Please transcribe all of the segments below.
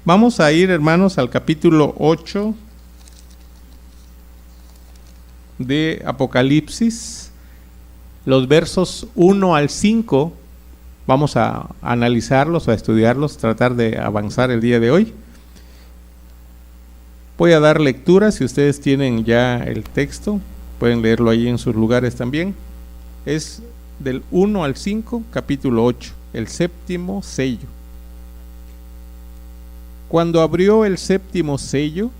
Vamos a ir, hermanos, al capítulo 8 de Apocalipsis, los versos 1 al 5. Vamos a analizarlos, a estudiarlos, tratar de avanzar el día de hoy. Voy a dar lectura, si ustedes tienen ya el texto, pueden leerlo ahí en sus lugares también. Es del 1 al 5, capítulo 8, el séptimo sello. Cuando abrió el séptimo sello,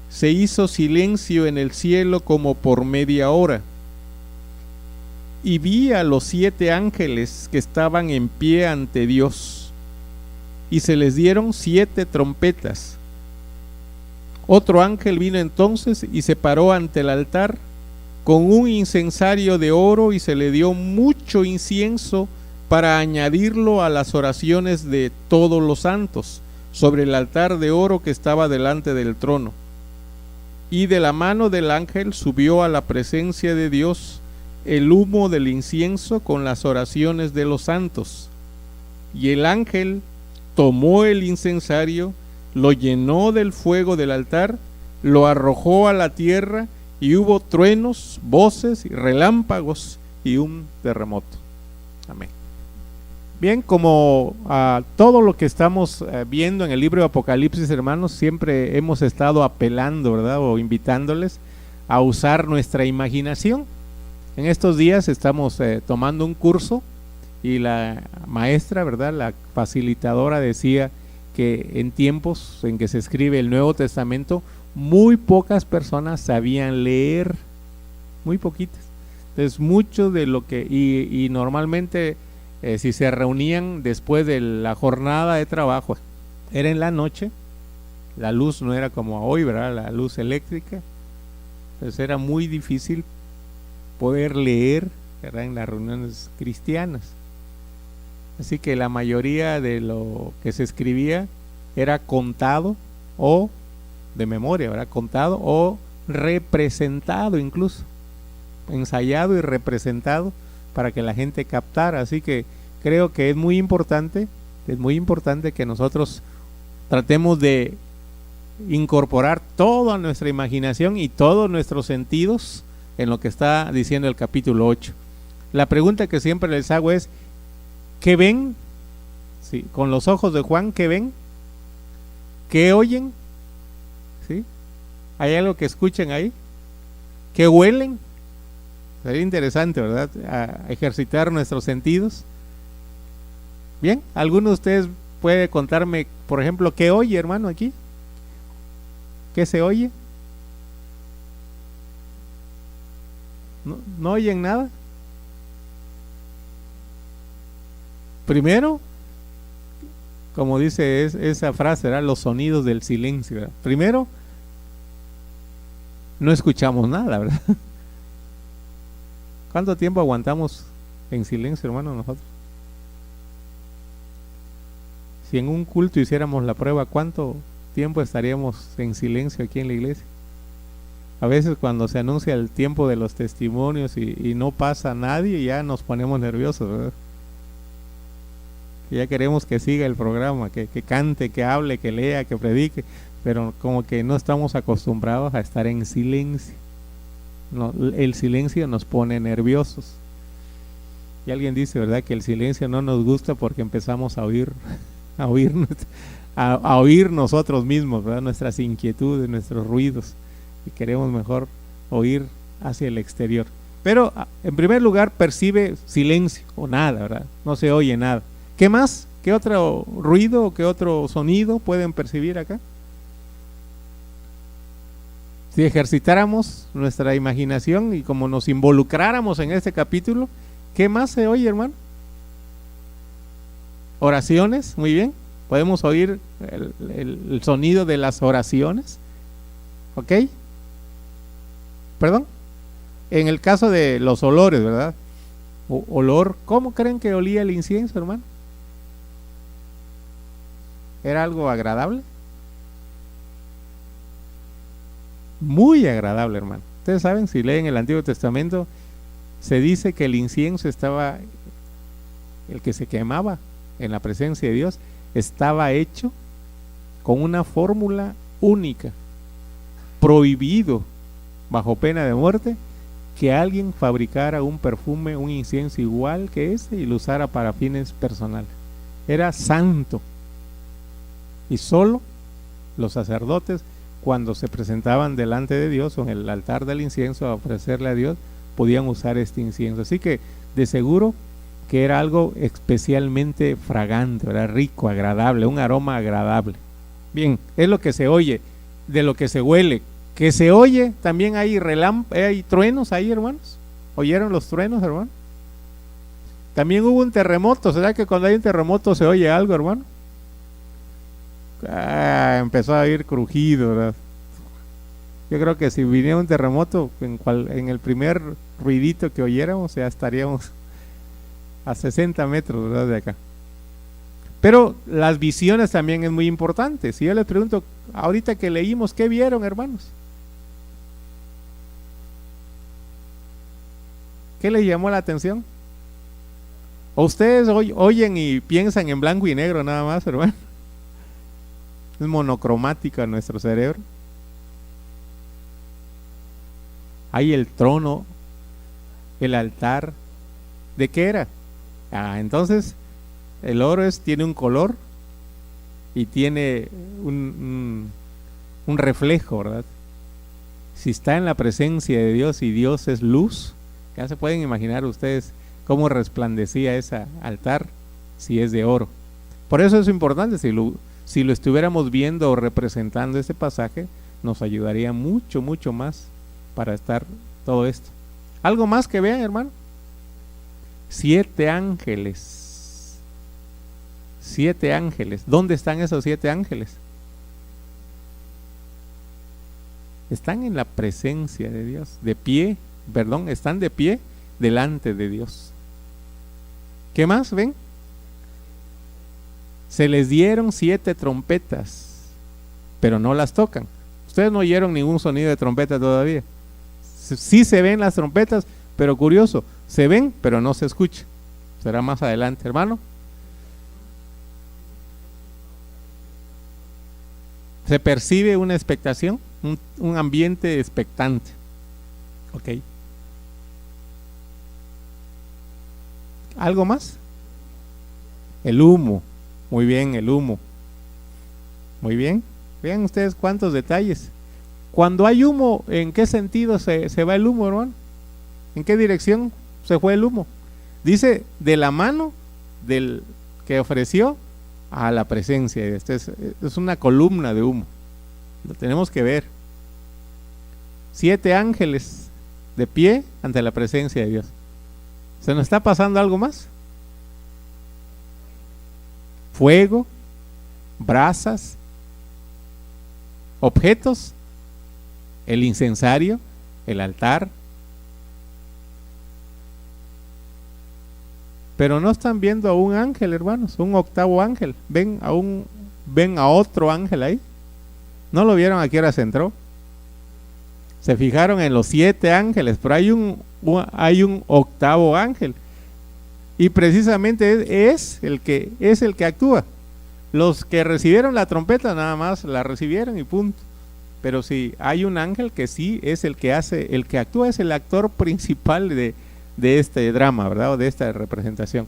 se hizo silencio en el cielo como por media hora. Y vi a los 7 ángeles que estaban en pie ante Dios, y se les dieron 7 trompetas. Otro ángel vino entonces y se paró ante el altar con un incensario de oro, y se le dio mucho incienso para añadirlo a las oraciones de todos los santos, sobre el altar de oro que estaba delante del trono. Y de la mano del ángel subió a la presencia de Dios el humo del incienso con las oraciones de los santos. Y el ángel tomó el incensario, lo llenó del fuego del altar, lo arrojó a la tierra, y hubo truenos, voces y relámpagos y un terremoto. Amén. Bien, como todo lo que estamos viendo en el libro de Apocalipsis, hermanos, siempre hemos estado apelando, ¿verdad?, o invitándoles a usar nuestra imaginación. En estos días estamos tomando un curso, y la maestra, ¿verdad?, la facilitadora, decía que en tiempos en que se escribe el Nuevo Testamento, muy pocas personas sabían leer, muy poquitas. Entonces, mucho de lo que, y normalmente si se reunían después de la jornada de trabajo, era en la noche, la luz no era como hoy, ¿verdad?, la luz eléctrica. Entonces era muy difícil poder leer, ¿verdad?, en las reuniones cristianas. Así que la mayoría de lo que se escribía era contado o de memoria, ¿verdad?, contado o representado, incluso ensayado y representado para que la gente captara. Así que creo que es muy importante que nosotros tratemos de incorporar toda nuestra imaginación y todos nuestros sentidos en lo que está diciendo el capítulo 8. La pregunta que siempre les hago es: ¿qué ven? Sí, con los ojos de Juan, ¿qué ven? ¿Qué oyen? ¿Sí? ¿Hay algo que escuchen ahí? ¿Qué huelen? Sería interesante, ¿verdad?, a ejercitar nuestros sentidos. Bien, ¿alguno de ustedes puede contarme, por ejemplo, qué oye, hermano, aquí? ¿Qué se oye? ¿No oyen nada? Primero, como dice esa frase, ¿verdad?, los sonidos del silencio, ¿verdad? Primero, no escuchamos nada, ¿verdad? ¿Cuánto tiempo aguantamos en silencio, hermano, nosotros? Si en un culto hiciéramos la prueba, ¿cuánto tiempo estaríamos en silencio aquí en la iglesia? A veces cuando se anuncia el tiempo de los testimonios y no pasa nadie, ya nos ponemos nerviosos, ¿verdad? Ya queremos que siga el programa, que cante, que hable, que lea, que predique, pero como que no estamos acostumbrados a estar en silencio. No, el silencio nos pone nerviosos. Y alguien dice, ¿verdad?, que el silencio no nos gusta porque empezamos a oír nosotros mismos, ¿verdad?, nuestras inquietudes, nuestros ruidos, y queremos mejor oír hacia el exterior. Pero en primer lugar percibe silencio o nada, ¿verdad? No se oye nada. ¿Qué más? ¿Qué otro ruido, qué otro sonido pueden percibir acá? Si ejercitáramos nuestra imaginación y como nos involucráramos en este capítulo, ¿qué más se oye, hermano? Oraciones, muy bien. Podemos oír el sonido de las oraciones. ¿Ok? ¿Perdón? En el caso de los olores, ¿verdad? Olor, ¿cómo creen que olía el incienso, hermano? ¿Era algo agradable? Muy agradable, hermano. Ustedes saben, si leen el Antiguo Testamento, se dice que el incienso estaba, el que se quemaba en la presencia de Dios, estaba hecho con una fórmula única: prohibido, bajo pena de muerte, que alguien fabricara un perfume, un incienso igual que ese y lo usara para fines personales. Era santo. Y solo los sacerdotes, cuando se presentaban delante de Dios o en el altar del incienso a ofrecerle a Dios, podían usar este incienso. Así que de seguro que era algo especialmente fragante, era rico, agradable, un aroma agradable. Bien, es lo que se oye, de lo que se huele. Que se oye, también hay hay truenos ahí, hermanos. ¿Oyeron los truenos, hermano? También hubo un terremoto. ¿Será que cuando hay un terremoto se oye algo, hermano? Empezó a oír crujido, ¿verdad? Yo creo que si viniera un terremoto, en el primer ruidito que oyéramos, ya estaríamos a 60 metros, ¿verdad?, de acá. Pero las visiones también es muy importante. Si yo les pregunto, ahorita que leímos, ¿qué vieron, hermanos? ¿Qué les llamó la atención? ¿O ustedes oyen y piensan en blanco y negro nada más, hermano? Es monocromática nuestro cerebro. Hay el trono, el altar. ¿De qué era? Entonces el oro tiene un color y tiene un reflejo, ¿verdad? Si está en la presencia de Dios y Dios es luz, ya se pueden imaginar ustedes cómo resplandecía ese altar si es de oro. Por eso es importante, si lo estuviéramos viendo o representando este pasaje, nos ayudaría mucho, mucho más para estar todo esto. ¿Algo más que vean, hermano? 7 ángeles. 7 ángeles. ¿Dónde están esos 7 ángeles? Están en la presencia de Dios, están de pie delante de Dios. ¿Qué más ven? Se les dieron 7 trompetas, pero no las tocan. Ustedes no oyeron ningún sonido de trompeta todavía. Sí se ven las trompetas, pero curioso, se ven, pero no se escucha. Será más adelante, hermano. Se percibe una expectación, un ambiente expectante. Ok. ¿Algo más? El humo. Muy bien, el humo. Muy bien. Vean ustedes cuántos detalles. Cuando hay humo, ¿en qué sentido se va el humo, hermano? ¿En qué dirección se fue el humo? Dice, de la mano del que ofreció a la presencia. Es una columna de humo. Lo tenemos que ver. 7 ángeles de pie ante la presencia de Dios. ¿Se nos está pasando algo más? Fuego, brasas, objetos, el incensario, el altar. Pero no están viendo a un ángel, hermanos, un octavo ángel. Ven a otro ángel ahí. ¿No lo vieron a qué hora se entró? Se fijaron en los 7 ángeles, pero hay un octavo ángel. Y precisamente es el que actúa. Los que recibieron la trompeta nada más la recibieron y punto. Pero sí, hay un ángel que sí es el que actúa, es el actor principal de este drama, ¿verdad? O de esta representación.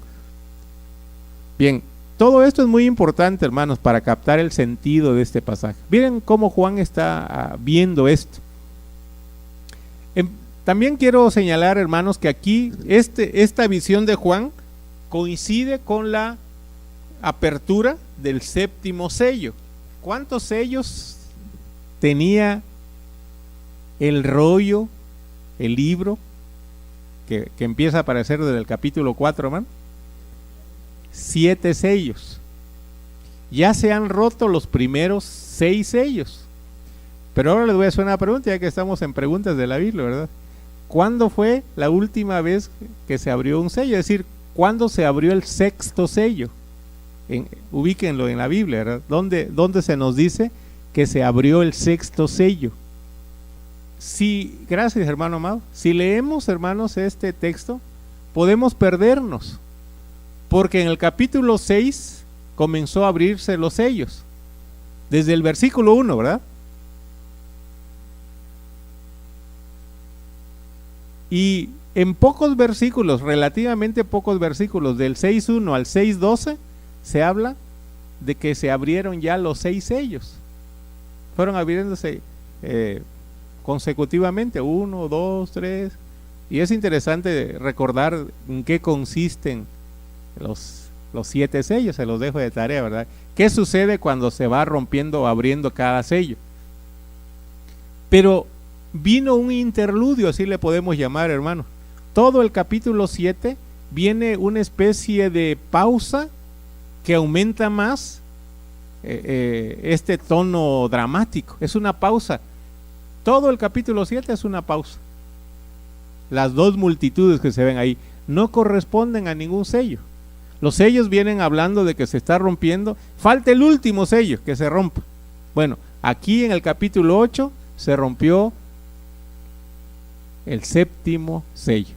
Bien, todo esto es muy importante, hermanos, para captar el sentido de este pasaje. Miren cómo Juan está viendo esto. También quiero señalar, hermanos, que aquí esta visión de Juan coincide con la apertura del 7º sello. ¿Cuántos sellos tenía el rollo, el libro, que empieza a aparecer desde el capítulo 4, hermano? 7 sellos. Ya se han roto los primeros 6 sellos. Pero ahora les voy a hacer una pregunta, ya que estamos en preguntas de la Biblia, ¿verdad? ¿Cuándo fue la última vez que se abrió un sello? Es decir, ¿cuándo se abrió el 6º sello? Ubíquenlo en la Biblia, ¿verdad? ¿Dónde se nos dice que se abrió el 6º sello? Gracias, hermano amado. Si leemos, hermanos, este texto, podemos perdernos, porque en el capítulo 6 comenzó a abrirse los sellos. desde el versículo 1, ¿verdad? Y en pocos versículos, relativamente pocos versículos, del 6.1 al 6.12, se habla de que se abrieron ya los 6 sellos. Fueron abriéndose consecutivamente, 1, 2, 3. Y es interesante recordar en qué consisten los 7 sellos, se los dejo de tarea, ¿verdad? ¿Qué sucede cuando se va rompiendo o abriendo cada sello? Pero vino un interludio, así le podemos llamar, hermano. Todo el capítulo 7 viene una especie de pausa que aumenta más este tono dramático. Es una pausa. Todo el capítulo 7 es una pausa. Las 2 multitudes que se ven ahí no corresponden a ningún sello. Los sellos vienen hablando de que se está rompiendo. Falta el último sello que se rompa. Bueno, aquí en el capítulo 8 se rompió el 7º sello.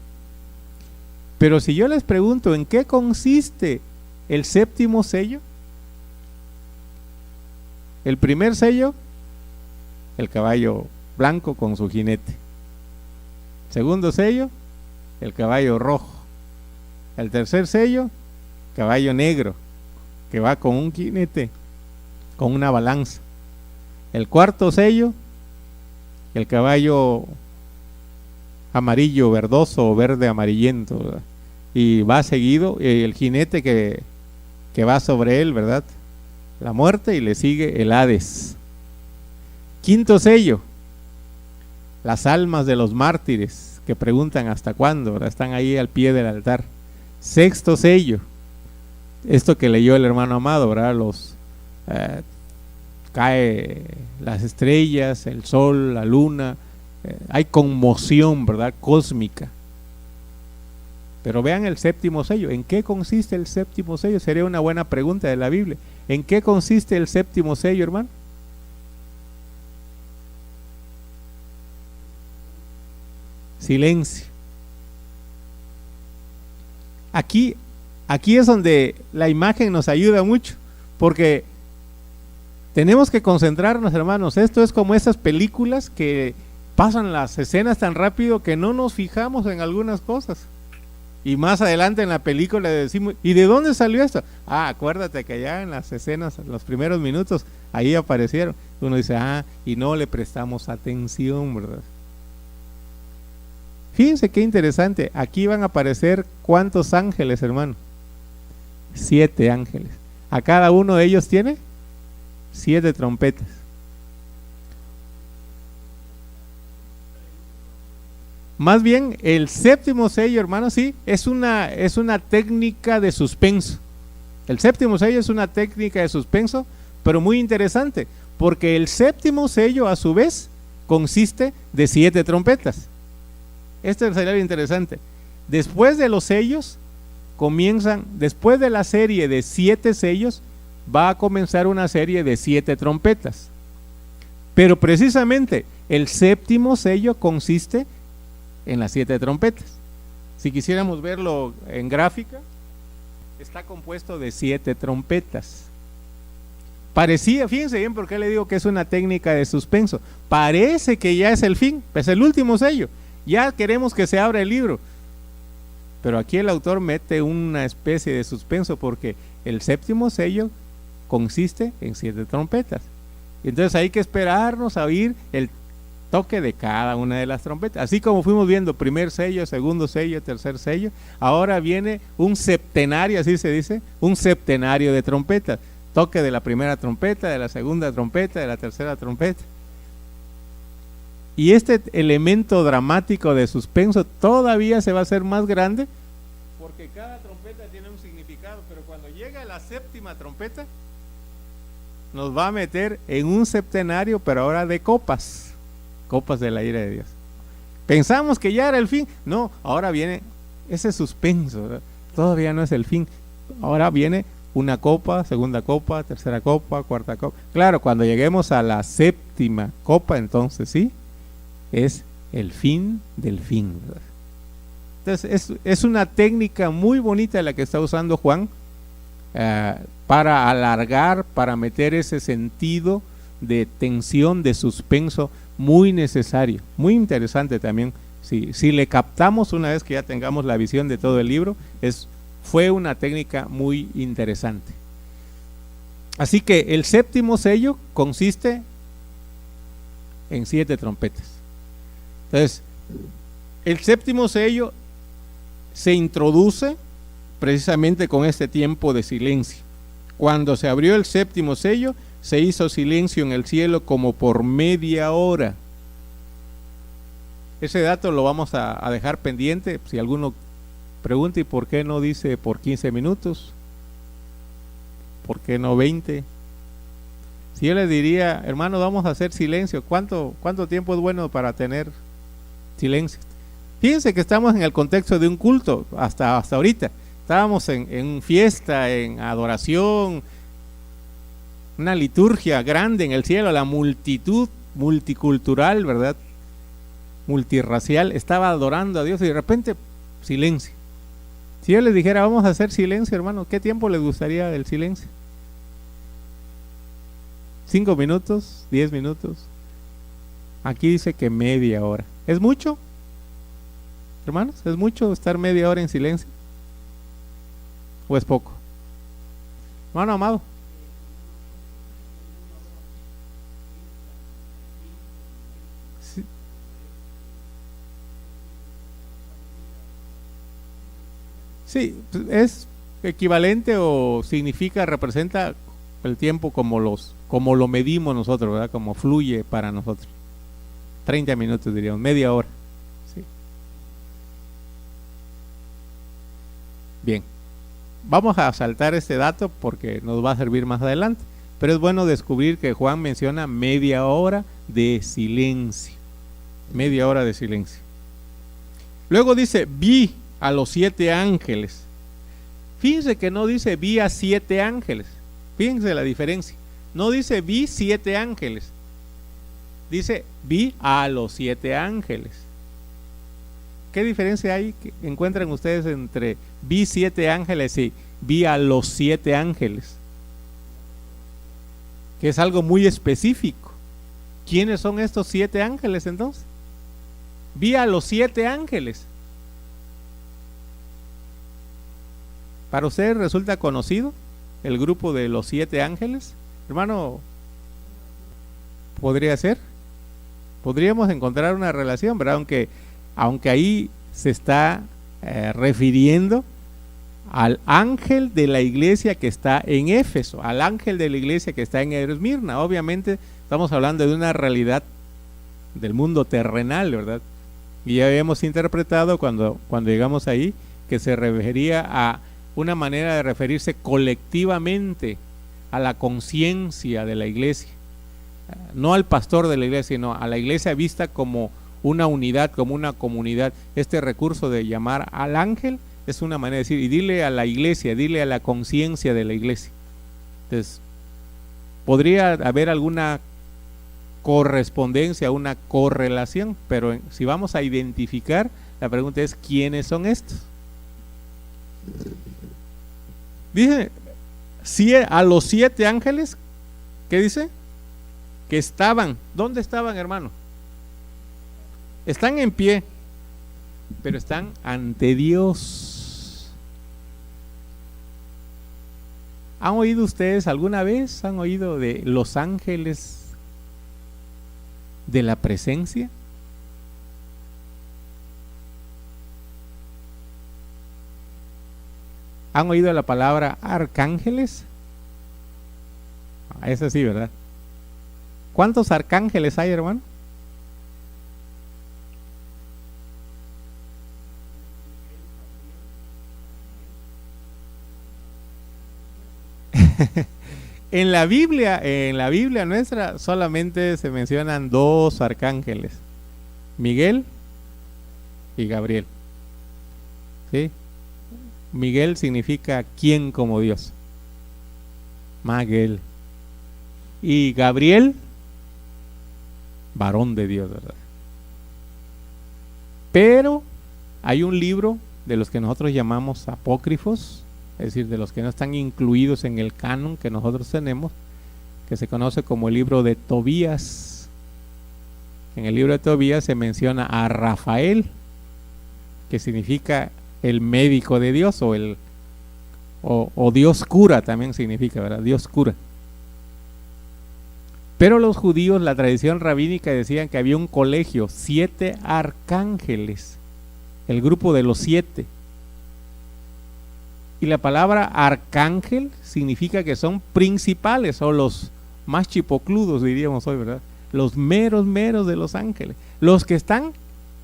Pero si yo les pregunto en qué consiste el 7º sello, el primer sello, el caballo blanco con su jinete. Segundo sello, el caballo rojo. El tercer sello, caballo negro, que va con un jinete, con una balanza. El cuarto sello, el caballo amarillo verdoso o verde amarillento, ¿verdad? Y va seguido el jinete que va sobre él, ¿verdad? La muerte, y le sigue el Hades. Quinto sello, las almas de los mártires que preguntan hasta cuándo, ¿verdad? Están ahí al pie del altar. Sexto sello, esto que leyó el hermano Amado, ¿verdad? Cae las estrellas, el sol, la luna, hay conmoción, ¿verdad? Cósmica. Pero vean el 7º sello. ¿En qué consiste el 7º sello? Sería una buena pregunta de la Biblia. ¿En qué consiste el 7º sello, hermano? Silencio. Aquí es donde la imagen nos ayuda mucho, porque tenemos que concentrarnos, hermanos. Esto es como esas películas que pasan las escenas tan rápido que no nos fijamos en algunas cosas. Y más adelante en la película le decimos, ¿y de dónde salió esto? Acuérdate que allá en las escenas, en los primeros minutos, ahí aparecieron. Uno dice, y no le prestamos atención, ¿verdad? Fíjense qué interesante. Aquí van a aparecer ¿cuántos ángeles, hermano? 7 ángeles. A cada uno de ellos tiene 7 trompetas. Más bien, el 7º sello, hermano, sí, es una técnica de suspenso. El 7º sello es una técnica de suspenso, pero muy interesante, porque el 7º sello, a su vez, consiste de 7 trompetas. Esto sería lo interesante. Después de los sellos, después de la serie de 7 sellos, va a comenzar una serie de 7 trompetas. Pero precisamente, el 7º sello consiste en las 7 trompetas. Si quisiéramos verlo en gráfica, está compuesto de 7 trompetas. Parecía, fíjense bien por qué le digo que es una técnica de suspenso. Parece que ya es el fin, es el último sello. Ya queremos que se abra el libro. Pero aquí el autor mete una especie de suspenso, porque el 7º sello consiste en 7 trompetas. Entonces hay que esperarnos a oír el toque de cada una de las trompetas, así como fuimos viendo primer sello, segundo sello, tercer sello. Ahora viene un septenario, así se dice, un septenario de trompetas, toque de la primera trompeta, de la segunda trompeta, de la tercera trompeta. Y este elemento dramático de suspenso todavía se va a hacer más grande, porque cada trompeta tiene un significado, pero cuando llega la 7ª trompeta nos va a meter en un septenario, pero ahora de copas de la ira de Dios. Pensamos que ya era el fin. No, ahora viene ese suspenso, ¿verdad? Todavía no es el fin. Ahora viene una copa, segunda copa, tercera copa, cuarta copa. Claro, cuando lleguemos a la 7ª copa, entonces sí, es el fin del fin, ¿verdad? Entonces es una técnica muy bonita la que está usando Juan para alargar, para meter ese sentido de tensión, de suspenso, muy necesario, muy interesante también. Si le captamos una vez que ya tengamos la visión de todo el libro, fue una técnica muy interesante. Así que el séptimo sello consiste en 7 trompetas. Entonces, el séptimo sello se introduce precisamente con este tiempo de silencio. Cuando se abrió el séptimo sello, se hizo silencio en el cielo como por media hora. Ese dato lo vamos a dejar pendiente. Si alguno pregunta, ¿y por qué no dice por 15 minutos? ¿Por qué no 20? Si yo les diría, hermano, vamos a hacer silencio, ¿cuánto tiempo es bueno para tener silencio? Fíjense que estamos en el contexto de un culto hasta ahorita. Estábamos en fiesta, en adoración, una liturgia grande en el cielo, la multitud multicultural, ¿verdad? Multirracial, estaba adorando a Dios y de repente silencio. Si yo les dijera, vamos a hacer silencio, hermano, ¿qué tiempo les gustaría el silencio? 5 minutos, 10 minutos. Aquí dice que media hora. ¿Es mucho? Hermanos, ¿es mucho estar media hora en silencio? ¿O es poco? Hermano amado. Sí, es equivalente o significa, representa el tiempo como lo medimos nosotros, ¿verdad? Como fluye para nosotros. 30 minutos diríamos, media hora. Sí. Bien, vamos a saltar este dato porque nos va a servir más adelante, pero es bueno descubrir que Juan menciona media hora de silencio. Media hora de silencio. Luego dice, vi a los 7 ángeles. Fíjense que no dice vi a 7 ángeles. Fíjense la diferencia. No dice vi 7 ángeles. Dice vi a los 7 ángeles. ¿Qué diferencia hay que encuentran ustedes entre vi 7 ángeles y vi a los 7 ángeles? Que es algo muy específico. ¿Quiénes son estos 7 ángeles entonces? Vi a los 7 ángeles. ¿Para ustedes resulta conocido el grupo de los 7 ángeles? Hermano, ¿podría ser? Podríamos encontrar una relación, ¿verdad? Aunque ahí se está refiriendo al ángel de la iglesia que está en Éfeso, al ángel de la iglesia que está en Esmirna. Obviamente estamos hablando de una realidad del mundo terrenal, ¿verdad? Y ya habíamos interpretado cuando llegamos ahí que se refería a una manera de referirse colectivamente a la conciencia de la iglesia, no al pastor de la iglesia, sino a la iglesia vista como una unidad, como una comunidad. Este recurso de llamar al ángel es una manera de decir, y dile a la iglesia, dile a la conciencia de la iglesia. Entonces, podría haber alguna correspondencia, una correlación, pero si vamos a identificar, la pregunta es, ¿quiénes son estos? Dice a los 7 ángeles, ¿qué dice? Que estaban. ¿Dónde estaban, hermano? Están en pie, pero están ante Dios. ¿Han oído ustedes alguna vez? ¿Han oído de los ángeles de la presencia? ¿Han oído la palabra arcángeles? Esa sí, ¿verdad? ¿Cuántos arcángeles hay, hermano? En la Biblia nuestra solamente se mencionan 2 arcángeles, Miguel y Gabriel. ¿Sí? Miguel significa ¿quién como Dios? Maguel. Y Gabriel, varón de Dios, ¿verdad? Pero hay un libro de los que nosotros llamamos apócrifos, es decir, de los que no están incluidos en el canon que nosotros tenemos, que se conoce como el libro de Tobías. En el libro de Tobías se menciona a Rafael, que significa el médico de Dios, o Dios cura también significa, ¿verdad? Dios cura. Pero los judíos, la tradición rabínica decían que había un colegio, 7 arcángeles, el grupo de los 7. Y la palabra arcángel significa que son principales, o los más chipocludos, diríamos hoy, ¿verdad? Los meros de los ángeles, los que están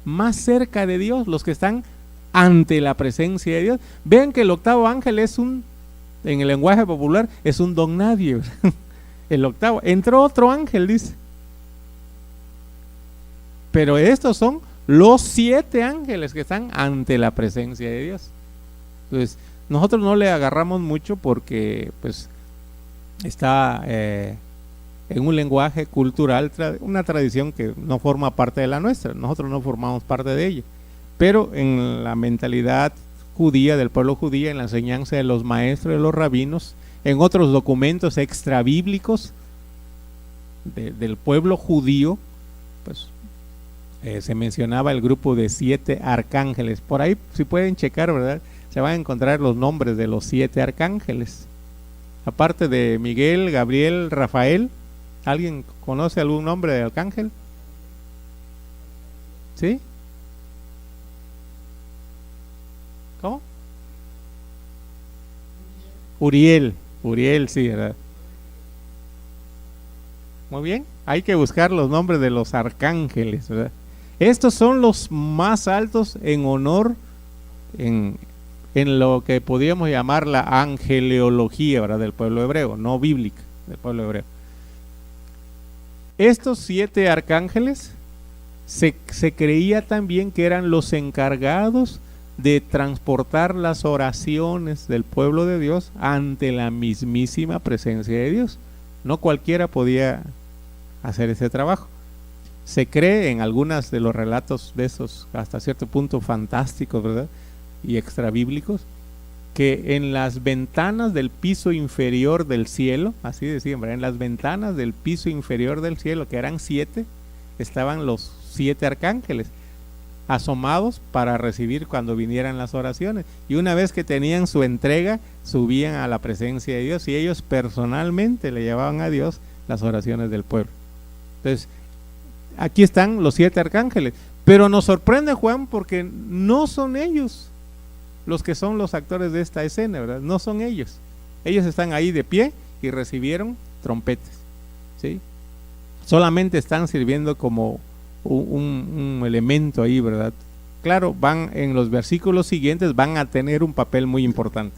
más cerca de Dios, los que están ante la presencia de Dios. Vean que el octavo ángel es en el lenguaje popular, es un don nadie, ¿verdad? El octavo, entró otro ángel, dice. Pero estos son los 7 ángeles que están ante la presencia de Dios. Entonces, nosotros no le agarramos mucho porque pues está en un lenguaje cultural, una tradición que no forma parte de la nuestra. Nosotros no formamos parte de ella. Pero en la mentalidad judía, del pueblo judío, en la enseñanza de los maestros, de los rabinos, en otros documentos extrabíblicos del pueblo judío, pues se mencionaba el grupo de 7 arcángeles. Por ahí, si pueden checar, ¿verdad?, se van a encontrar los nombres de los 7 arcángeles. Aparte de Miguel, Gabriel, Rafael, ¿alguien conoce algún nombre de arcángel? ¿Sí? ¿Cómo? Uriel, sí, ¿verdad? Muy bien, hay que buscar los nombres de los arcángeles, ¿verdad? Estos son los más altos en honor en lo que podríamos llamar la angeleología, ¿verdad?, del pueblo hebreo, no bíblica, del pueblo hebreo. Estos 7 arcángeles se creía también que eran los encargados de transportar las oraciones del pueblo de Dios ante la mismísima presencia de Dios. No cualquiera podía hacer ese trabajo. Se cree en algunos de los relatos de esos, hasta cierto punto fantásticos, ¿verdad?, y extrabíblicos, que en las ventanas del piso inferior del cielo, así decían, ¿verdad?, en las ventanas del piso inferior del cielo, que eran 7, estaban los 7 arcángeles asomados para recibir cuando vinieran las oraciones, y una vez que tenían su entrega, subían a la presencia de Dios y ellos personalmente le llevaban a Dios las oraciones del pueblo. Entonces, aquí están los 7 arcángeles, pero nos sorprende, Juan, porque no son ellos los que son los actores de esta escena, ¿verdad? No son ellos. Ellos están ahí de pie y recibieron trompetas, ¿sí? Solamente están sirviendo como un elemento ahí, ¿verdad? Claro, van en los versículos siguientes, van a tener un papel muy importante,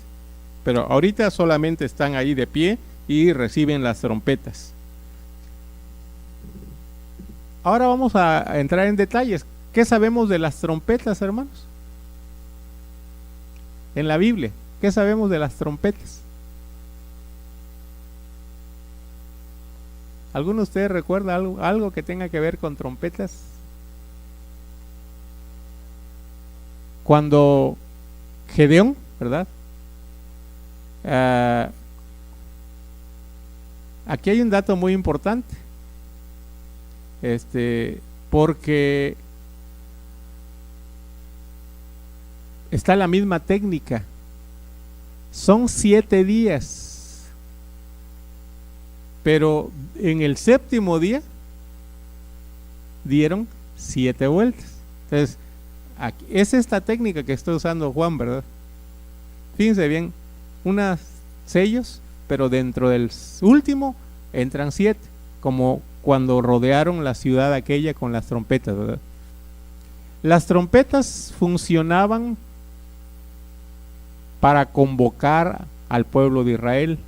pero ahorita solamente están ahí de pie y reciben las trompetas. Ahora vamos a entrar en detalles. ¿Qué sabemos de las trompetas, hermanos? En la Biblia, ¿qué sabemos de las trompetas? ¿Alguno de ustedes recuerda algo que tenga que ver con trompetas? Cuando Gedeón, ¿verdad? Aquí hay un dato muy importante, porque está la misma técnica. Son 7 días, pero en el 7º día dieron 7 vueltas. Entonces, aquí, es esta técnica que está usando Juan, ¿verdad? Fíjense bien, unos sellos, pero dentro del último entran 7, como cuando rodearon la ciudad aquella con las trompetas, ¿verdad? Las trompetas funcionaban para convocar al pueblo de Israel,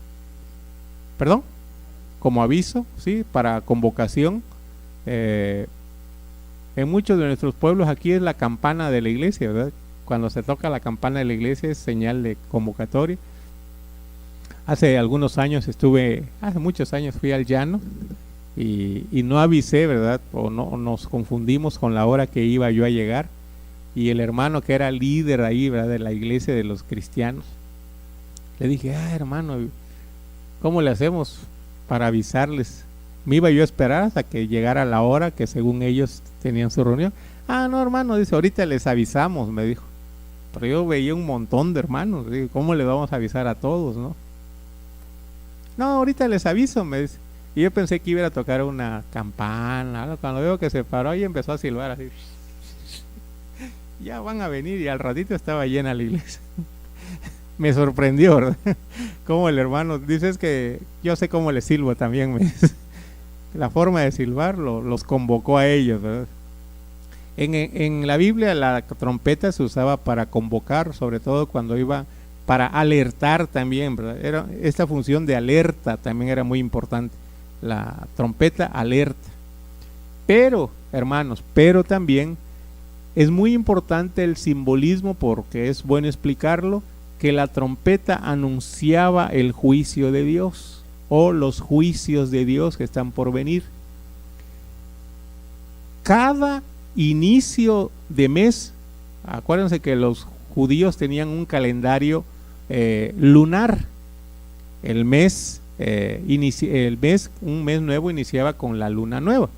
como aviso, ¿sí?, para convocación. En muchos de nuestros pueblos aquí es la campana de la iglesia, ¿verdad? Cuando se toca la campana de la iglesia es señal de convocatoria. Hace muchos años fui al llano y no avisé, ¿verdad? O no, nos confundimos con la hora que iba yo a llegar, y el hermano que era líder ahí, ¿verdad?, de la iglesia de los cristianos, Le dije, hermano, ¿cómo le hacemos para avisarles? Me iba yo a esperar hasta que llegara la hora que según ellos tenían su reunión. No, hermano, dice, ahorita les avisamos, me dijo. Pero yo veía un montón de hermanos, digo, ¿cómo le vamos a avisar a todos, no? No, ahorita les aviso, me dice. Y yo pensé que iba a tocar una campana, ¿no? Cuando veo que se paró y empezó a silbar así. Ya van a venir, y al ratito estaba llena la iglesia. Me sorprendió, ¿verdad? Como el hermano dice, es que yo sé cómo le silbo también, me dice. La forma de silbar los convocó a ellos, ¿verdad? En la Biblia la trompeta se usaba para convocar, sobre todo cuando iba para alertar también, ¿verdad? Esta función de alerta también era muy importante. La trompeta alerta. Pero, hermanos, también es muy importante el simbolismo, porque es bueno explicarlo, que la trompeta anunciaba el juicio de Dios o los juicios de Dios que están por venir. Cada inicio de mes, acuérdense que los judíos tenían un calendario lunar. Un mes nuevo iniciaba con la luna nueva,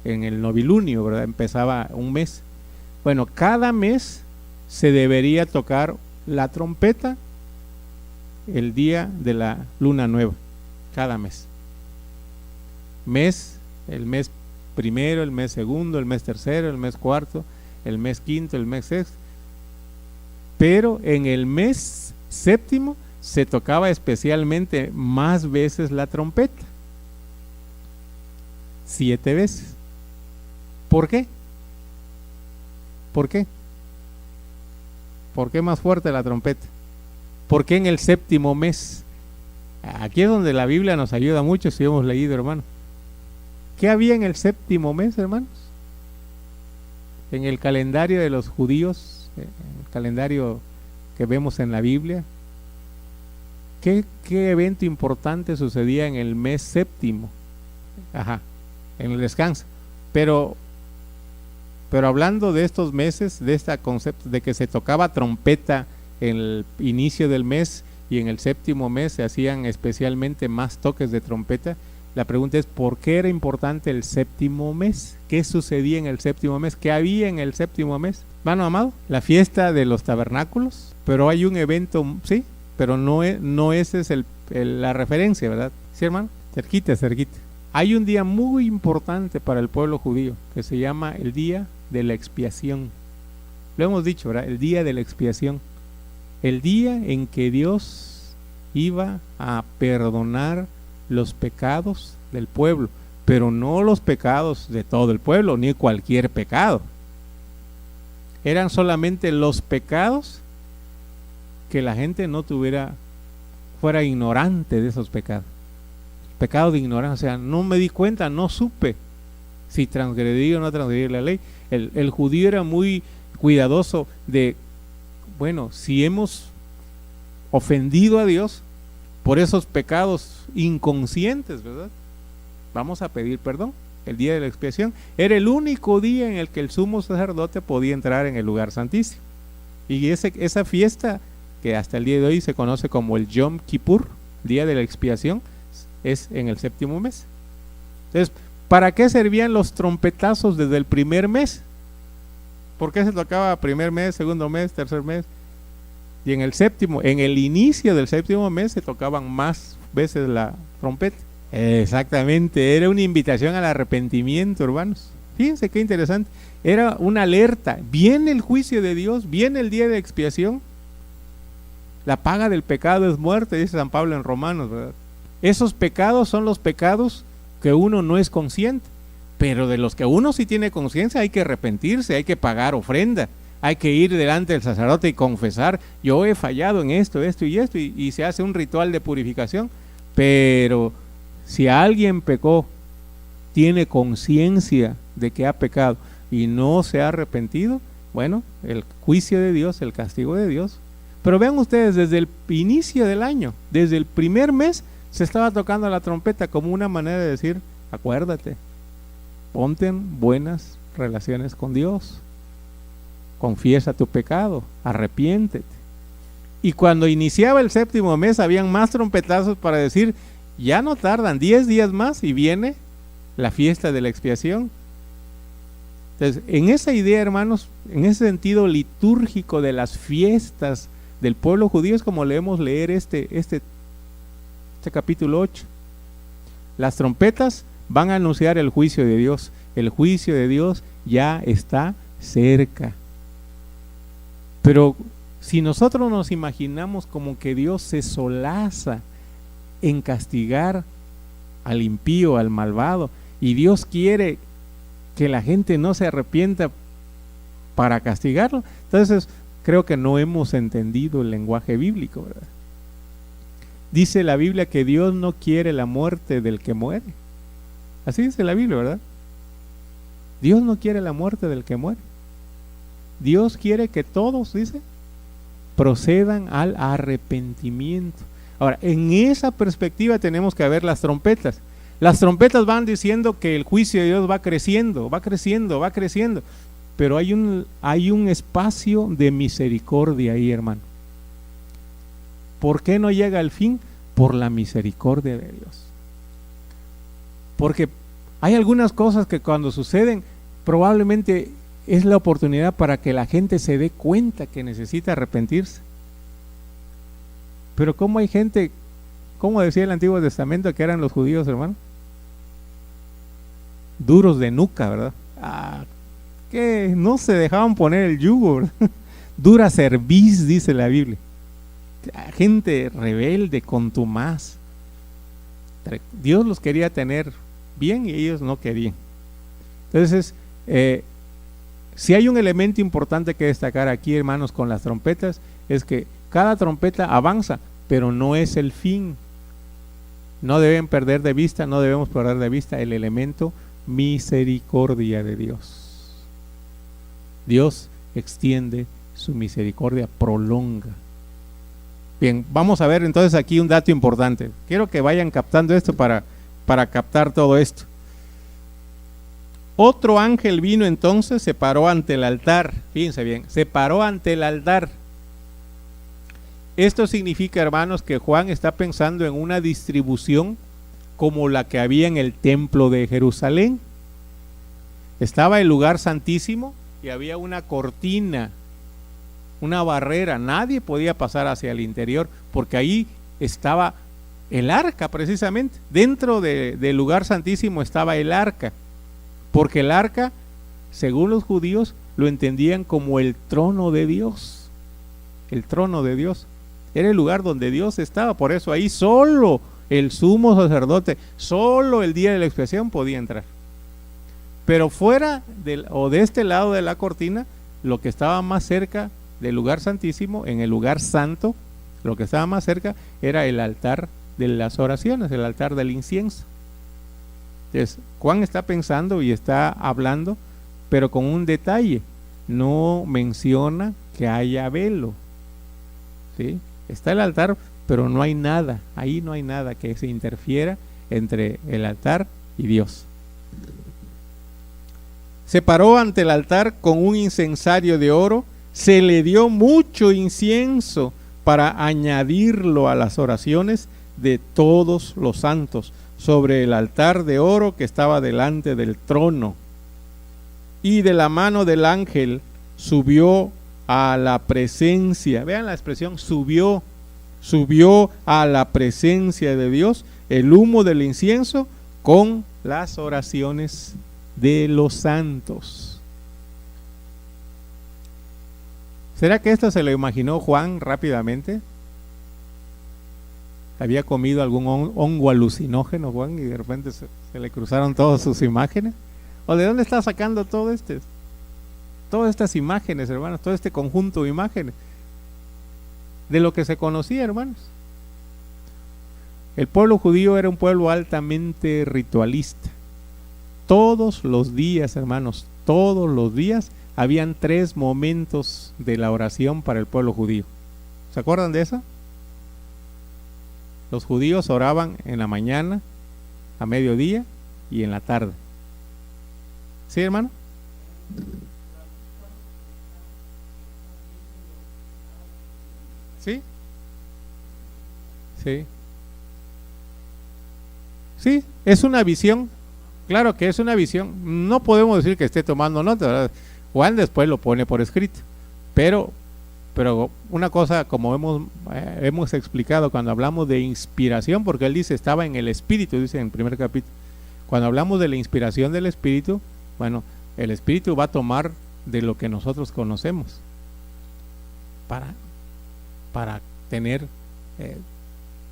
en el novilunio, ¿verdad? Empezaba un mes. Bueno, cada mes se debería tocar la trompeta el día de la luna nueva, cada mes. El mes primero, el mes segundo, el mes tercero, el mes cuarto, el mes quinto, el mes sexto. Pero en el mes séptimo se tocaba especialmente más veces la trompeta. 7 veces. ¿Por qué? ¿Por qué? ¿Por qué más fuerte la trompeta? ¿Por qué en el séptimo mes? Aquí es donde la Biblia nos ayuda mucho, si hemos leído, hermano. ¿Qué había en el séptimo mes, hermanos? En el calendario de los judíos, el calendario que vemos en la Biblia, ¿qué evento importante sucedía en el mes séptimo? En el descanso. Pero hablando de estos meses, de este concepto de que se tocaba trompeta en el inicio del mes y en el séptimo mes se hacían especialmente más toques de trompeta, la pregunta es, ¿por qué era importante el séptimo mes? ¿Qué sucedía en el séptimo mes? ¿Qué había en el séptimo mes? Hermano amado, la fiesta de los tabernáculos, pero hay un evento, sí, pero no esa es la referencia, ¿verdad? Sí, hermano, cerquita. Hay un día muy importante para el pueblo judío que se llama el día de la expiación. Lo hemos dicho, ¿verdad? El día de la expiación. El día en que Dios iba a perdonar los pecados del pueblo, pero no los pecados de todo el pueblo, ni cualquier pecado. Eran solamente los pecados que la gente no fuera ignorante de esos pecados. Pecado de ignorancia, o sea, no me di cuenta, no supe si transgredí o no transgredí la ley. El judío era muy cuidadoso de, bueno, si hemos ofendido a Dios por esos pecados inconscientes, ¿verdad? Vamos a pedir perdón. El día de la expiación era el único día en el que el sumo sacerdote podía entrar en el lugar santísimo. Y esa fiesta, que hasta el día de hoy se conoce como el Yom Kippur, día de la expiación, es en el séptimo mes. Entonces, ¿para qué servían los trompetazos desde el primer mes? ¿Por qué se tocaba primer mes, segundo mes, tercer mes? Y en el inicio del séptimo mes se tocaban más veces la trompeta. Exactamente, era una invitación al arrepentimiento, hermanos. Fíjense qué interesante. Era una alerta. Viene el juicio de Dios, viene el día de expiación. La paga del pecado es muerte, dice San Pablo en Romanos, ¿verdad? Esos pecados son los pecados que uno no es consciente, pero de los que uno sí tiene conciencia hay que arrepentirse, hay que pagar ofrenda, hay que ir delante del sacerdote y confesar, yo he fallado en esto y se hace un ritual de purificación. Pero si alguien pecó, tiene conciencia de que ha pecado y no se ha arrepentido, bueno, el juicio de Dios, el castigo de Dios. Pero vean ustedes, desde el inicio del año, desde el primer mes, se estaba tocando la trompeta como una manera de decir, acuérdate, ponte en buenas relaciones con Dios, confiesa tu pecado, arrepiéntete. Y cuando iniciaba el séptimo mes, habían más trompetazos para decir, ya no tardan 10 días más y viene la fiesta de la expiación. Entonces, en esa idea, hermanos, en ese sentido litúrgico de las fiestas del pueblo judío, es como leemos leer este capítulo 8. Las trompetas van a anunciar el juicio de Dios. El juicio de Dios ya está cerca. Pero si nosotros nos imaginamos como que Dios se solaza en castigar al impío, al malvado, y Dios quiere que la gente no se arrepienta para castigarlo, entonces creo que no hemos entendido el lenguaje bíblico, ¿verdad? Dice la Biblia que Dios no quiere la muerte del que muere. Así dice la Biblia, ¿verdad? Dios no quiere la muerte del que muere. Dios quiere que todos, dice, procedan al arrepentimiento. Ahora, en esa perspectiva tenemos que ver las trompetas. Las trompetas van diciendo que el juicio de Dios va creciendo, va creciendo, va creciendo. Pero hay un espacio de misericordia ahí, hermano. ¿Por qué no llega al fin? Por la misericordia de Dios. Porque hay algunas cosas que cuando suceden, probablemente es la oportunidad para que la gente se dé cuenta que necesita arrepentirse. Pero ¿cómo hay gente, como decía el Antiguo Testamento, que eran los judíos, hermano? Duros de nuca, ¿verdad? Que no se dejaban poner el yugo, ¿verdad? Dura cerviz, dice la Biblia. Gente rebelde, contumaz. Dios los quería tener bien y ellos no querían. Entonces, si hay un elemento importante que destacar aquí, hermanos, con las trompetas, es que cada trompeta avanza, pero no es el fin. No debemos perder de vista el elemento misericordia de Dios. Dios extiende su misericordia, prolonga. Bien, vamos a ver entonces aquí un dato importante. Quiero que vayan captando esto para captar todo esto. Otro ángel vino entonces, se paró ante el altar. Fíjense bien, se paró ante el altar. Esto significa, hermanos, que Juan está pensando en una distribución como la que había en el templo de Jerusalén. Estaba el lugar santísimo y había una cortina, una barrera. Nadie podía pasar hacia el interior porque ahí estaba el arca precisamente. Dentro del lugar santísimo estaba el arca, porque el arca, según los judíos, lo entendían como el trono de Dios. El trono de Dios. Era el lugar donde Dios estaba, por eso ahí solo el sumo sacerdote, solo el día de la expiación podía entrar. Pero fuera de este lado de la cortina, lo que estaba más cerca del lugar santísimo, en el lugar santo, lo que estaba más cerca era el altar de las oraciones, el altar del incienso. Entonces, Juan está pensando y está hablando, pero con un detalle, no menciona que haya velo, ¿sí? Está el altar, pero no hay nada, ahí no hay nada que se interfiera entre el altar y Dios. Se paró ante el altar con un incensario de oro, se le dio mucho incienso para añadirlo a las oraciones de todos los santos sobre el altar de oro que estaba delante del trono. Y de la mano del ángel subió a la presencia, vean la expresión, subió a la presencia de Dios el humo del incienso con las oraciones de los santos. ¿Será que esto se lo imaginó Juan rápidamente? ¿Había comido algún hongo alucinógeno Juan y de repente se le cruzaron todas sus imágenes? ¿O de dónde está sacando todas estas imágenes, hermanos? Todo este conjunto de imágenes de lo que se conocía, hermanos. El pueblo judío era un pueblo altamente ritualista. Todos los días, hermanos, todos los días habían 3 momentos de la oración para el pueblo judío. ¿Se acuerdan de eso? Los judíos oraban en la mañana, a mediodía y en la tarde. ¿Sí, hermano? ¿Sí? Sí. Sí, es una visión. Claro que es una visión. No podemos decir que esté tomando nota, ¿verdad? Juan después lo pone por escrito. Pero una cosa, como hemos explicado cuando hablamos de inspiración, porque él dice estaba en el Espíritu, dice en el primer capítulo. Cuando hablamos de la inspiración del Espíritu, bueno, el Espíritu va a tomar de lo que nosotros conocemos para tener,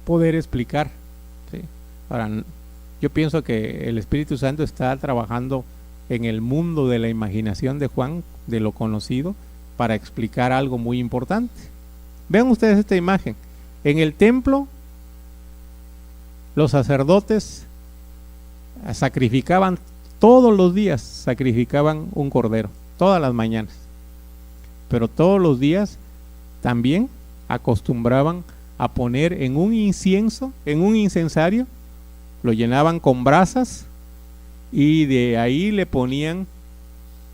poder explicar. ¿Sí? Ahora, yo pienso que el Espíritu Santo está trabajando en el mundo de la imaginación de Juan, de lo conocido, para explicar algo muy importante. Vean ustedes esta imagen. En el templo, los sacerdotes sacrificaban todos los días, sacrificaban un cordero, todas las mañanas. Pero todos los días también acostumbraban a poner en un incienso, en un incensario, lo llenaban con brasas y de ahí le ponían,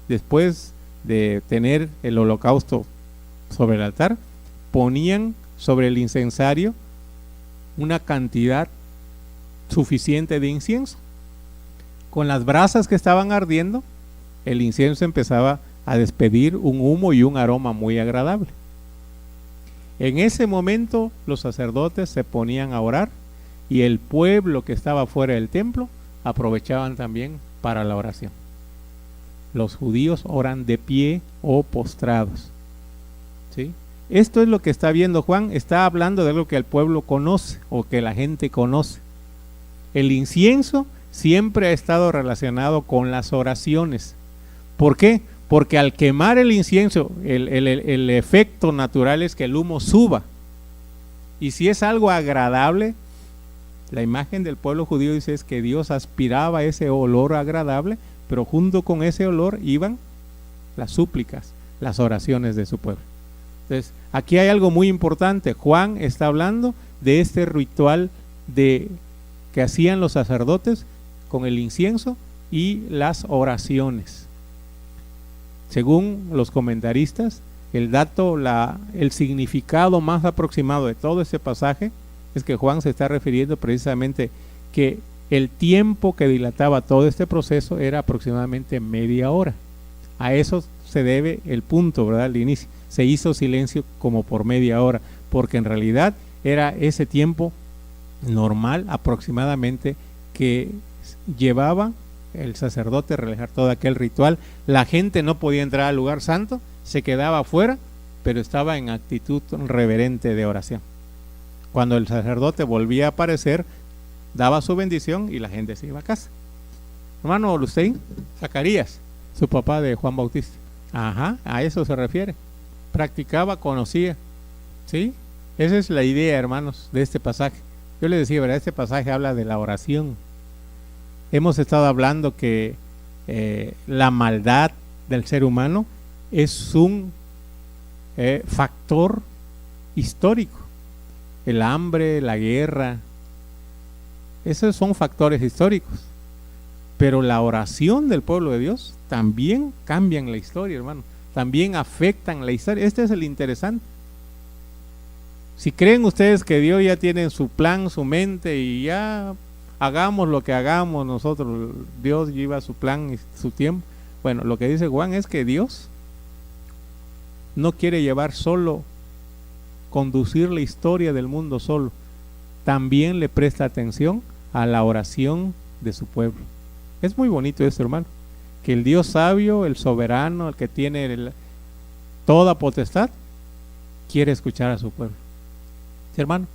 después de tener el holocausto sobre el altar, ponían sobre el incensario una cantidad suficiente de incienso. Con las brasas que estaban ardiendo, el incienso empezaba a despedir un humo y un aroma muy agradable. En ese momento los sacerdotes se ponían a orar y el pueblo que estaba fuera del templo aprovechaban también para la oración. Los judíos oran de pie o postrados. ¿Sí? Esto es lo que está viendo Juan. Está hablando de algo que el pueblo conoce o que la gente conoce. El incienso siempre ha estado relacionado con las oraciones. ¿Por qué? Porque al quemar el incienso, el efecto natural es que el humo suba. Y si es algo agradable, la imagen del pueblo judío dice es que Dios aspiraba ese olor agradable, pero junto con ese olor iban las súplicas, las oraciones de su pueblo. Entonces, aquí hay algo muy importante. Juan está hablando de este ritual que hacían los sacerdotes con el incienso y las oraciones. Según los comentaristas, el significado más aproximado de todo este pasaje es que Juan se está refiriendo precisamente que el tiempo que dilataba todo este proceso era aproximadamente media hora. A eso se debe el punto, ¿verdad? Al inicio. Se hizo silencio como por media hora, porque en realidad era ese tiempo normal aproximadamente que llevaba el sacerdote a realizar todo aquel ritual. La gente no podía entrar al lugar santo, se quedaba afuera, pero estaba en actitud reverente de oración. Cuando el sacerdote volvía a aparecer, daba su bendición y la gente se iba a casa. Hermano Lustein, Zacarías, su papá de Juan Bautista. Ajá, a eso se refiere. Practicaba, conocía. ¿Sí? Esa es la idea, hermanos, de este pasaje. Yo les decía, ¿verdad? Este pasaje habla de la oración. Hemos estado hablando que la maldad del ser humano es un factor histórico. El hambre, la guerra, esos son factores históricos. Pero la oración del pueblo de Dios también cambian la historia, hermano. También afectan la historia. Este es el interesante. Si creen ustedes que Dios ya tiene en su plan, su mente y ya hagamos lo que hagamos nosotros, Dios lleva su plan y su tiempo. Bueno, lo que dice Juan es que Dios no quiere llevar solo, conducir la historia del mundo solo. También le presta atención a la oración de su pueblo. Es muy bonito esto, hermano. Que el Dios sabio, el soberano, el que tiene toda potestad, quiere escuchar a su pueblo. ¿Sí, hermano?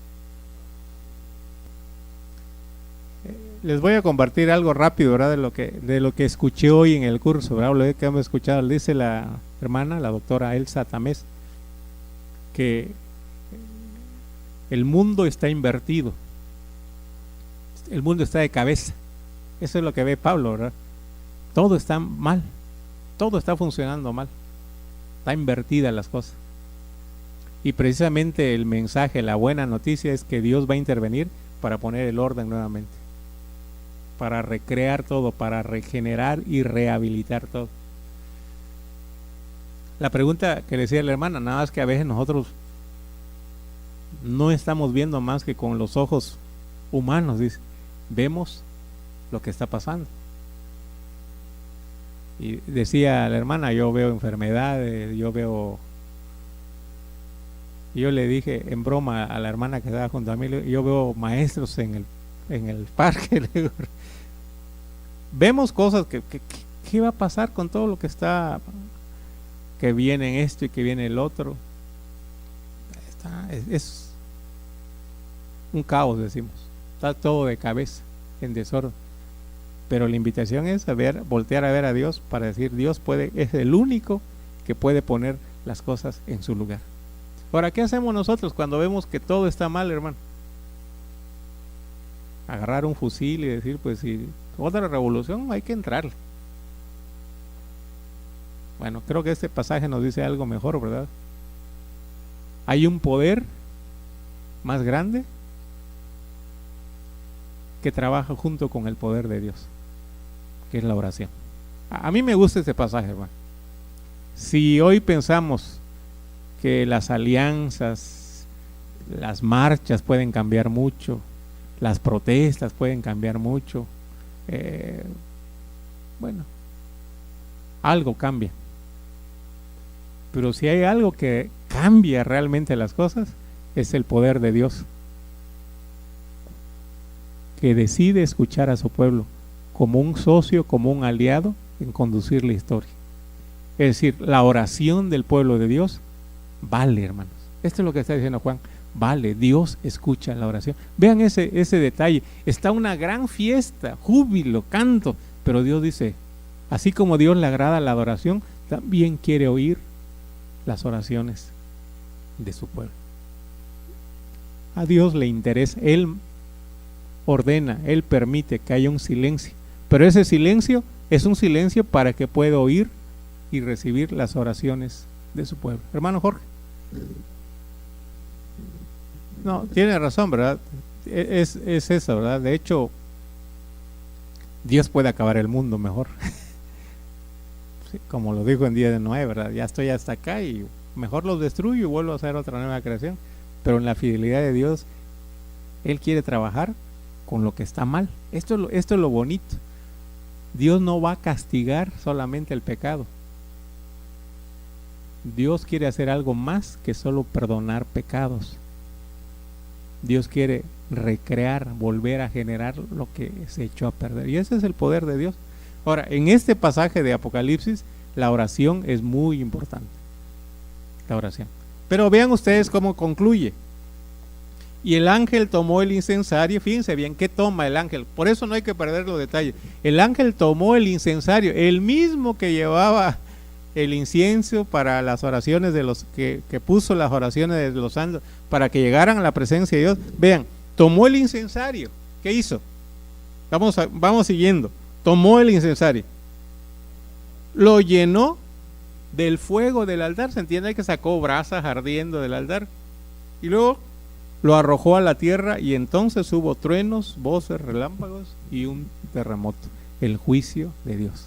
Les voy a compartir algo rápido, ¿verdad? De lo que escuché hoy en el curso, ¿verdad? Lo que hemos escuchado, dice la hermana, la doctora Elsa Tamés, que el mundo está invertido. El mundo está de cabeza. Eso es lo que ve Pablo, ¿verdad? Todo está mal. Todo está funcionando mal. Está invertida las cosas. Y precisamente el mensaje, la buena noticia es que Dios va a intervenir para poner el orden nuevamente. Para recrear todo, para regenerar y rehabilitar todo. La pregunta que le decía la hermana, nada más que a veces nosotros no estamos viendo más que con los ojos humanos, dice, vemos lo que está pasando. Y decía la hermana, yo veo enfermedades, yo le dije en broma a la hermana que estaba junto a mí, yo veo maestros en el parque. Le digo, vemos cosas ¿qué va a pasar con todo lo que está, que viene esto y que viene el otro? Es un caos, decimos, está todo de cabeza, en desorden. Pero la invitación es voltear a ver a Dios para decir, Dios es el único que puede poner las cosas en su lugar. Ahora, ¿qué hacemos nosotros cuando vemos que todo está mal, hermano? Agarrar un fusil y decir, pues si otra revolución hay que entrarle. Bueno, creo que este pasaje nos dice algo mejor, ¿verdad? Hay un poder más grande que trabaja junto con el poder de Dios, que es la oración. A mí me gusta este pasaje, hermano. Si hoy pensamos que las alianzas, las marchas pueden cambiar mucho, las protestas pueden cambiar mucho, bueno, algo cambia. Pero si hay algo que cambia realmente las cosas, es el poder de Dios, que decide escuchar a su pueblo como un socio, como un aliado en conducir la historia. Es decir, la oración del pueblo de Dios vale, hermanos. Esto es lo que está diciendo Juan. Vale, Dios escucha la oración. Vean ese detalle. Está una gran fiesta, júbilo, canto, pero Dios dice, así como Dios le agrada la adoración, también quiere oír las oraciones de su pueblo. A Dios le interesa, Él ordena, Él permite que haya un silencio, pero ese silencio es un silencio para que pueda oír y recibir las oraciones de su pueblo. Hermano Jorge. No, tiene razón, ¿verdad? Es eso, ¿verdad? De hecho, Dios puede acabar el mundo mejor. Sí, como lo dijo en día de Noé, ¿verdad? Ya estoy hasta acá y mejor los destruyo y vuelvo a hacer otra nueva creación. Pero en la fidelidad de Dios, Él quiere trabajar con lo que está mal. Esto es lo bonito. Dios no va a castigar solamente el pecado. Dios quiere hacer algo más que solo perdonar pecados. Dios quiere recrear, volver a generar lo que se echó a perder. Y ese es el poder de Dios. Ahora, en este pasaje de Apocalipsis, la oración es muy importante. La oración. Pero vean ustedes cómo concluye. Y el ángel tomó el incensario. Fíjense bien, ¿qué toma el ángel? Por eso no hay que perder los detalles. El ángel tomó el incensario, el mismo que llevaba el incienso para las oraciones de los que puso las oraciones de los santos para que llegaran a la presencia de Dios. Vean, tomó el incensario. ¿Qué hizo? Vamos siguiendo. Tomó el incensario, lo llenó del fuego del altar. Se entiende que sacó brasas ardiendo del altar y luego lo arrojó a la tierra, y entonces hubo truenos, voces, relámpagos y un terremoto. El juicio de Dios.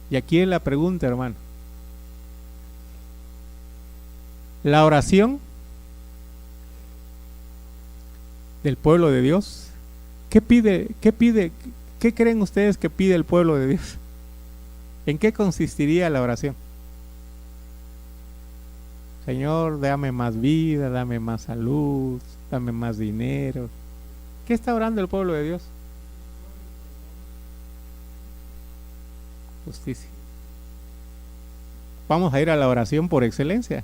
Y aquí es la pregunta, hermano. La oración del pueblo de Dios, ¿qué creen ustedes que pide el pueblo de Dios? ¿En qué consistiría la oración? Señor, dame más vida, dame más salud, dame más dinero. ¿Qué está orando el pueblo de Dios? Justicia. Vamos a ir a la oración por excelencia.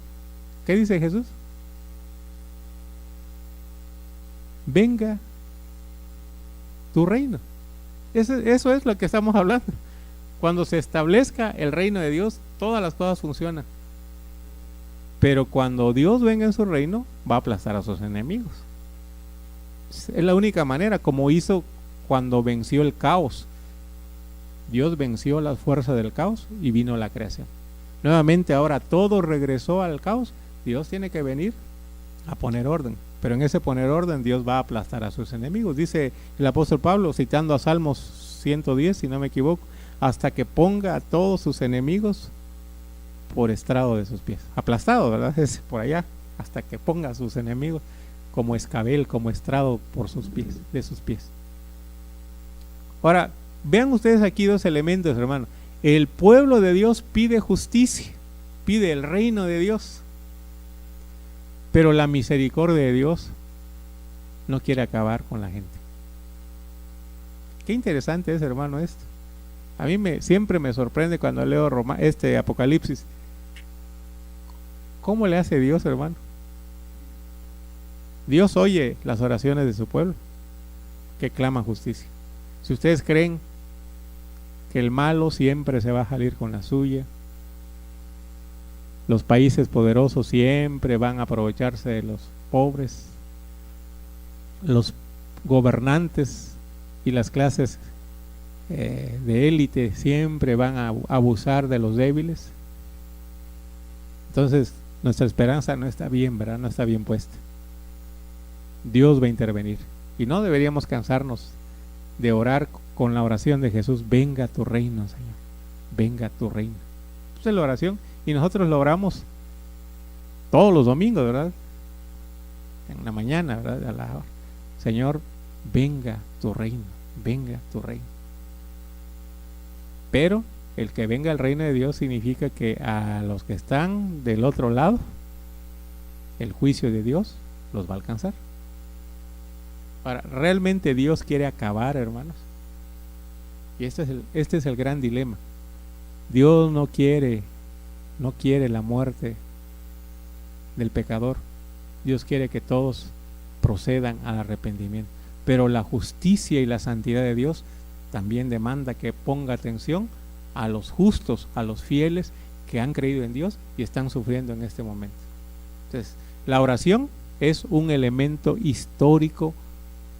¿Qué dice Jesús? Venga tu reino. Eso es lo que estamos hablando. Cuando se establezca el reino de Dios, todas las cosas funcionan. Pero cuando Dios venga en su reino, va a aplastar a sus enemigos. Es la única manera, como hizo cuando venció el caos. Dios venció las fuerzas del caos y vino la creación. Nuevamente ahora todo regresó al caos. Dios tiene que venir a poner orden. Pero en ese poner orden, Dios va a aplastar a sus enemigos. Dice el apóstol Pablo, citando a Salmos 110, si no me equivoco, hasta que ponga a todos sus enemigos por estrado de sus pies. Aplastado, ¿verdad? Es por allá, hasta que ponga a sus enemigos como escabel, como estrado por sus pies, de sus pies. Ahora, vean ustedes aquí dos elementos, hermano. El pueblo de Dios pide justicia, pide el reino de Dios, pero la misericordia de Dios no quiere acabar con la gente. Qué interesante es, hermano, esto. A mí siempre me sorprende cuando leo Apocalipsis. ¿Cómo le hace Dios, hermano? Dios oye las oraciones de su pueblo que claman justicia. Si ustedes creen que el malo siempre se va a salir con la suya, los países poderosos siempre van a aprovecharse de los pobres, los gobernantes y las clases de élite siempre van a abusar de los débiles, entonces nuestra esperanza no está bien, ¿verdad? No está bien puesta. Dios va a intervenir y no deberíamos cansarnos de orar con la oración de Jesús: venga tu reino, Señor, venga tu reino. Esa es la oración y nosotros lo oramos todos los domingos, ¿verdad? En la mañana, ¿verdad? Señor, venga tu reino, venga tu reino. Pero el que venga el reino de Dios significa que a los que están del otro lado, el juicio de Dios los va a alcanzar. Ahora, ¿realmente Dios quiere acabar, hermanos? Y este es el gran dilema. Dios no quiere la muerte del pecador. Dios quiere que todos procedan al arrepentimiento. Pero la justicia y la santidad de Dios también demanda que ponga atención a los justos, a los fieles que han creído en Dios y están sufriendo en este momento. Entonces, la oración es un elemento histórico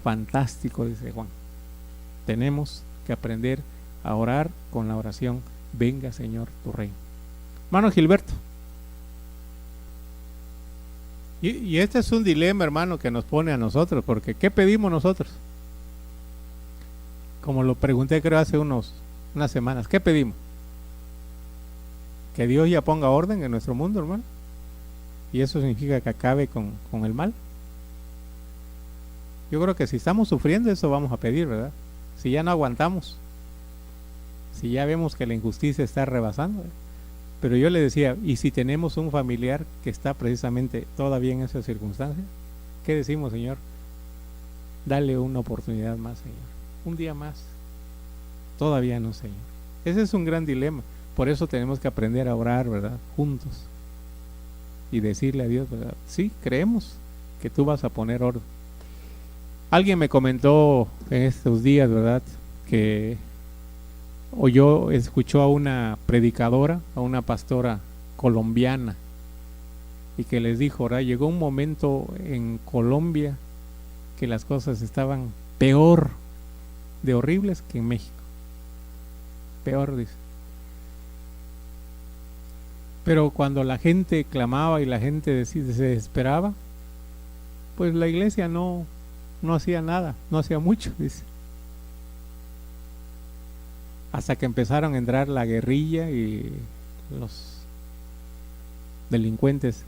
fantástico, dice Juan. Tenemos que aprender a orar con la oración: venga, Señor, tu reino. Hermano Gilberto, y este es un dilema, hermano, que nos pone a nosotros, porque ¿qué pedimos nosotros? Como lo pregunté creo hace unas semanas, ¿qué pedimos? Que Dios ya ponga orden en nuestro mundo, hermano, y eso significa que acabe con el mal. Yo creo que si estamos sufriendo, eso vamos a pedir, ¿verdad? Si ya no aguantamos, si ya vemos que la injusticia está rebasando, ¿verdad? Pero yo le decía, ¿y si tenemos un familiar que está precisamente todavía en esas circunstancias? ¿Qué decimos, Señor? Dale una oportunidad más, Señor. Un día más. Todavía no, Señor. Ese es un gran dilema. Por eso tenemos que aprender a orar, ¿verdad? Juntos. Y decirle a Dios, ¿verdad? Sí, creemos que tú vas a poner orden. Alguien me comentó en estos días, ¿verdad?, que escuchó a una predicadora, a una pastora colombiana, y que les dijo, ¿verdad?, llegó un momento en Colombia que las cosas estaban peor de horribles que en México. Peor, dice. Pero cuando la gente clamaba y la gente se desesperaba, pues la iglesia no hacía nada, no hacía mucho, dice. Hasta que empezaron a entrar la guerrilla y los delincuentes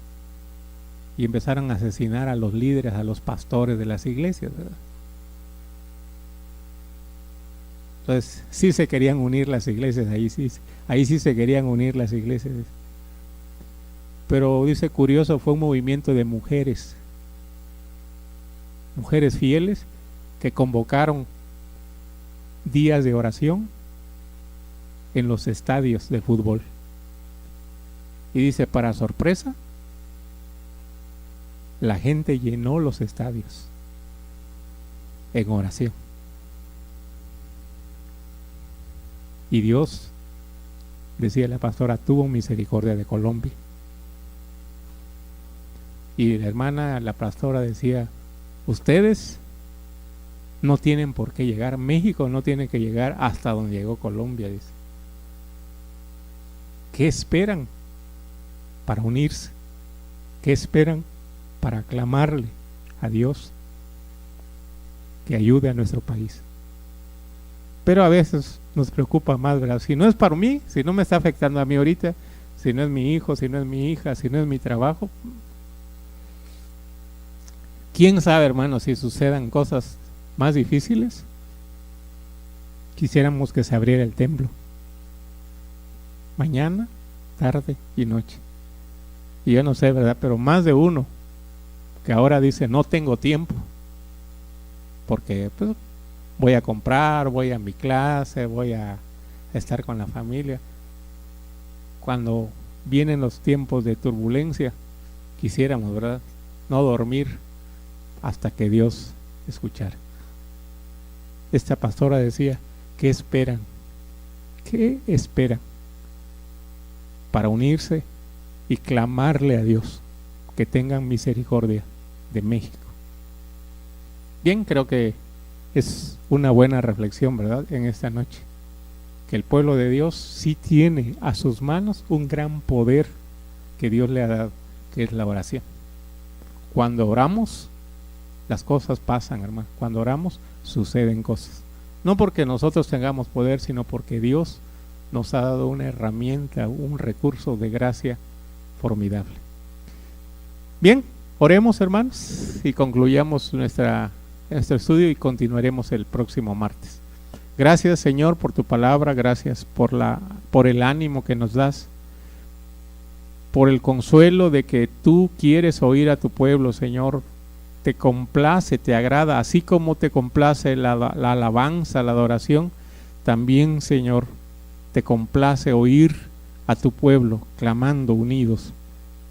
y empezaron a asesinar a los líderes, a los pastores de las iglesias, ¿verdad? Entonces sí se querían unir las iglesias, ahí sí se querían unir las iglesias. Pero dice, curioso, fue un movimiento de mujeres fieles que convocaron días de oración en los estadios de fútbol. Y dice, para sorpresa, la gente llenó los estadios en oración. Y Dios, decía la pastora, tuvo misericordia de Colombia. Y la hermana, la pastora, decía, ustedes no tienen por qué llegar, México no tiene que llegar hasta donde llegó Colombia, dice. ¿Qué esperan para unirse? ¿Qué esperan para clamarle a Dios que ayude a nuestro país? Pero a veces nos preocupa más, ¿verdad? Si no es para mí, si no me está afectando a mí ahorita, si no es mi hijo, si no es mi hija, si no es mi trabajo, ¿Quién sabe, hermano, si sucedan cosas más difíciles? Quisiéramos que se abriera el templo. Mañana, tarde y noche. Y yo no sé, ¿verdad? Pero más de uno que ahora dice, no tengo tiempo. Porque pues, voy a comprar, voy a mi clase, voy a estar con la familia. Cuando vienen los tiempos de turbulencia, quisiéramos, ¿verdad?, no dormir hasta que Dios escuchara. Esta pastora decía, ¿qué esperan? ¿Qué esperan para unirse y clamarle a Dios que tengan misericordia de México? Bien, creo que es una buena reflexión, ¿verdad?, en esta noche, que el pueblo de Dios sí tiene a sus manos un gran poder que Dios le ha dado, que es la oración. Cuando oramos, las cosas pasan, hermano. Cuando oramos, suceden cosas. No porque nosotros tengamos poder, sino porque Dios nos ha dado una herramienta, un recurso de gracia formidable. Bien, oremos, hermanos, y concluyamos nuestro estudio y continuaremos el próximo martes. Gracias, Señor, por tu palabra. Gracias por el ánimo que nos das, por el consuelo de que tú quieres oír a tu pueblo, Señor. Te complace, te agrada, así como te complace la alabanza, la adoración, también, Señor, te complace oír a tu pueblo clamando unidos,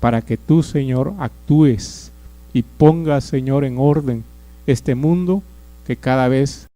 para que tú, Señor, actúes y pongas, Señor, en orden este mundo que cada vez